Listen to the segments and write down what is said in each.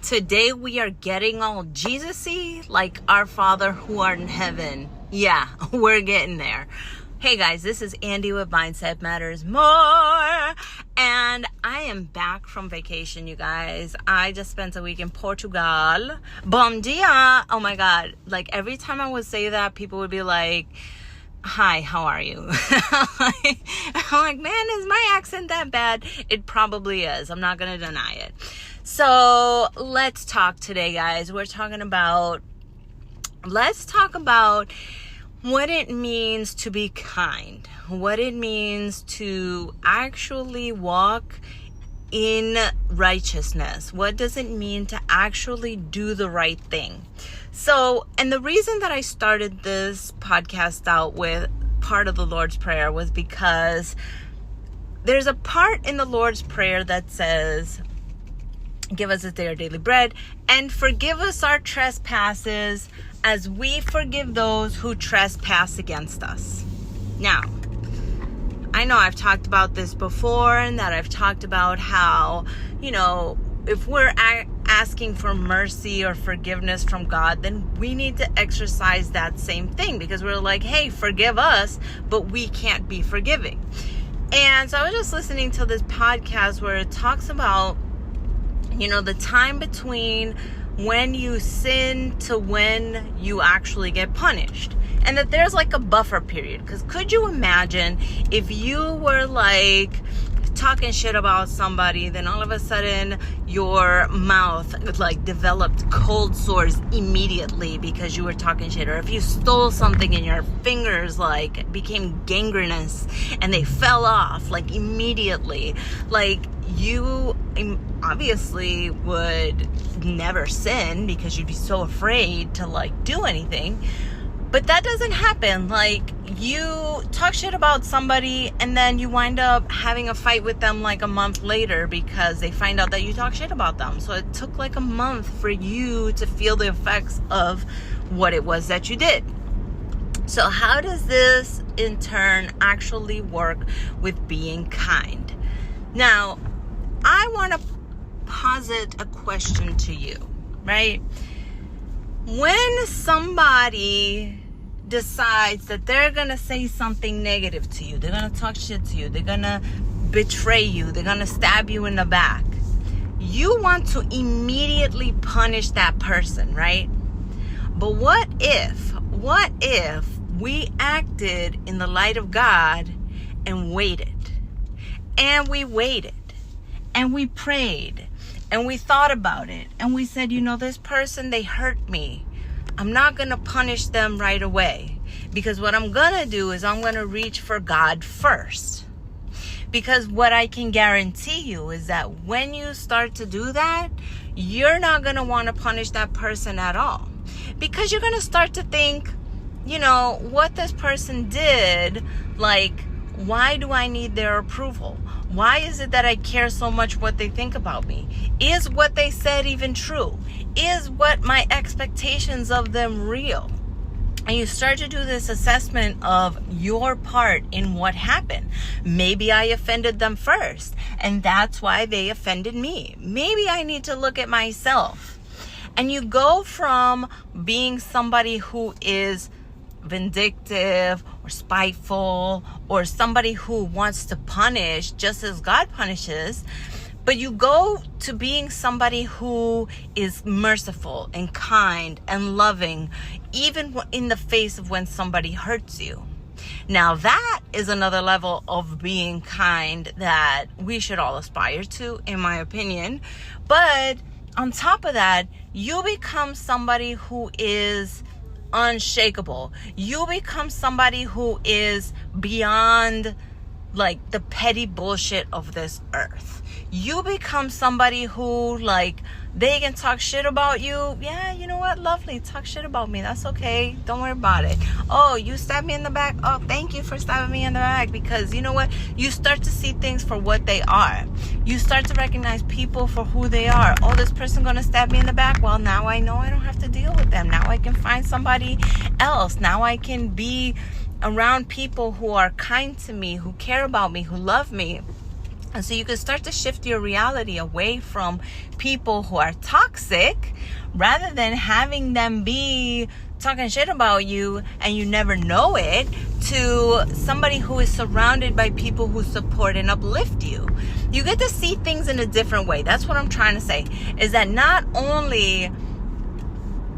Today we are getting all Jesusy, like our Father who art in heaven. Yeah, we're getting there. Hey guys, this is Andy with Mindset Matters More, and I am back from vacation, you guys. I just spent a week in Portugal. Bom dia! Oh my God, like every time I would say that, people would be like, hi, how are you? I'm like, man, is my accent that bad? It probably is. I'm not going to deny it. So let's talk today, guys. Let's talk about what it means to be kind, what it means to actually walk in righteousness. What does it mean to actually do the right thing? So, and the reason that I started this podcast out with part of the Lord's Prayer was because there's a part in the Lord's Prayer that says, give us this day our daily bread, and forgive us our trespasses as we forgive those who trespass against us. Now, I know I've talked about this before, and that I've talked about how, if we're asking for mercy or forgiveness from God, then we need to exercise that same thing, because we're like, hey, forgive us, but we can't be forgiving. And so I was just listening to this podcast where it talks about, the time between when you sin to when you actually get punished. And that there's like a buffer period. Because could you imagine if you were like talking shit about somebody, then all of a sudden your mouth like developed cold sores immediately because you were talking shit? Or if you stole something and your fingers like became gangrenous and they fell off like immediately, like you obviously would never sin because you'd be so afraid to like do anything. But that doesn't happen. Like, you talk shit about somebody and then you wind up having a fight with them like a month later because they find out that you talk shit about them. So it took like a month for you to feel the effects of what it was that you did. So how does this in turn actually work with being kind? Now, I want to posit a question to you, right? When somebody decides that they're going to say something negative to you, they're going to talk shit to you, they're going to betray you, they're going to stab you in the back, you want to immediately punish that person, right? But what if we acted in the light of God and waited? And we waited. And we prayed. And we thought about it, and we said, this person, they hurt me. I'm not going to punish them right away, because what I'm going to do is I'm going to reach for God first. Because what I can guarantee you is that when you start to do that, you're not going to want to punish that person at all. Because you're going to start to think, what this person did, like, why do I need their approval? Why is it that I care so much what they think about me? Is what they said even true? Is what my expectations of them real? And you start to do this assessment of your part in what happened. Maybe I offended them first, and that's why they offended me. Maybe I need to look at myself. And you go from being somebody who is vindictive or spiteful or somebody who wants to punish just as God punishes, but you go to being somebody who is merciful and kind and loving, even in the face of when somebody hurts you. Now that is another level of being kind that we should all aspire to, in my opinion. But on top of that, you become somebody who is unshakable. You become somebody who is beyond like the petty bullshit of this earth. You become somebody who, like, they can talk shit about you. Yeah, you know what? Lovely. Talk shit about me. That's okay. Don't worry about it. Oh, you stabbed me in the back. Oh, thank you for stabbing me in the back. Because you know what? You start to see things for what they are. You start to recognize people for who they are. Oh, this person gonna stab me in the back. Well, now I know I don't have to deal with them. Now I can find somebody else. Now I can be around people who are kind to me, who care about me, who love me. And so you can start to shift your reality away from people who are toxic, rather than having them be talking shit about you and you never know it, to somebody who is surrounded by people who support and uplift you. You get to see things in a different way. That's what I'm trying to say, is that not only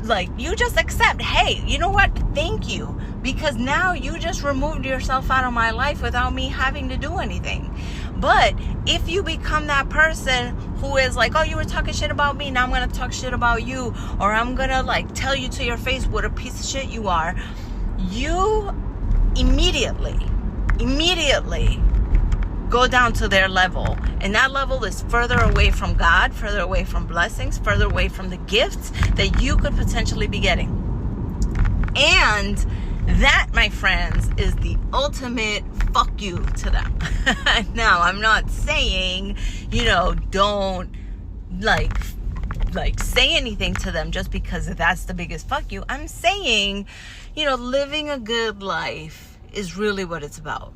like you just accept, hey, you know what? Thank you. Because now you just removed yourself out of my life without me having to do anything. But if you become that person who is like, oh, you were talking shit about me, now I'm going to talk shit about you, or I'm going to like tell you to your face what a piece of shit you are, you immediately go down to their level. And that level is further away from God, further away from blessings, further away from the gifts that you could potentially be getting. And that, my friends, is the ultimate fuck you to them. Now, I'm not saying, don't like say anything to them just because that's the biggest fuck you. I'm saying, living a good life is really what it's about.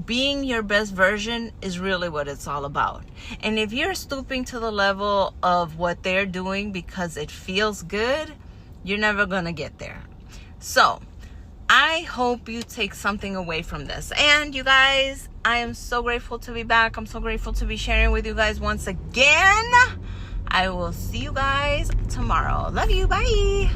Being your best version is really what it's all about. And if you're stooping to the level of what they're doing because it feels good, you're never going to get there. So I hope you take something away from this. And you guys, I am so grateful to be back. I'm so grateful to be sharing with you guys once again. I will see you guys tomorrow. Love you. Bye.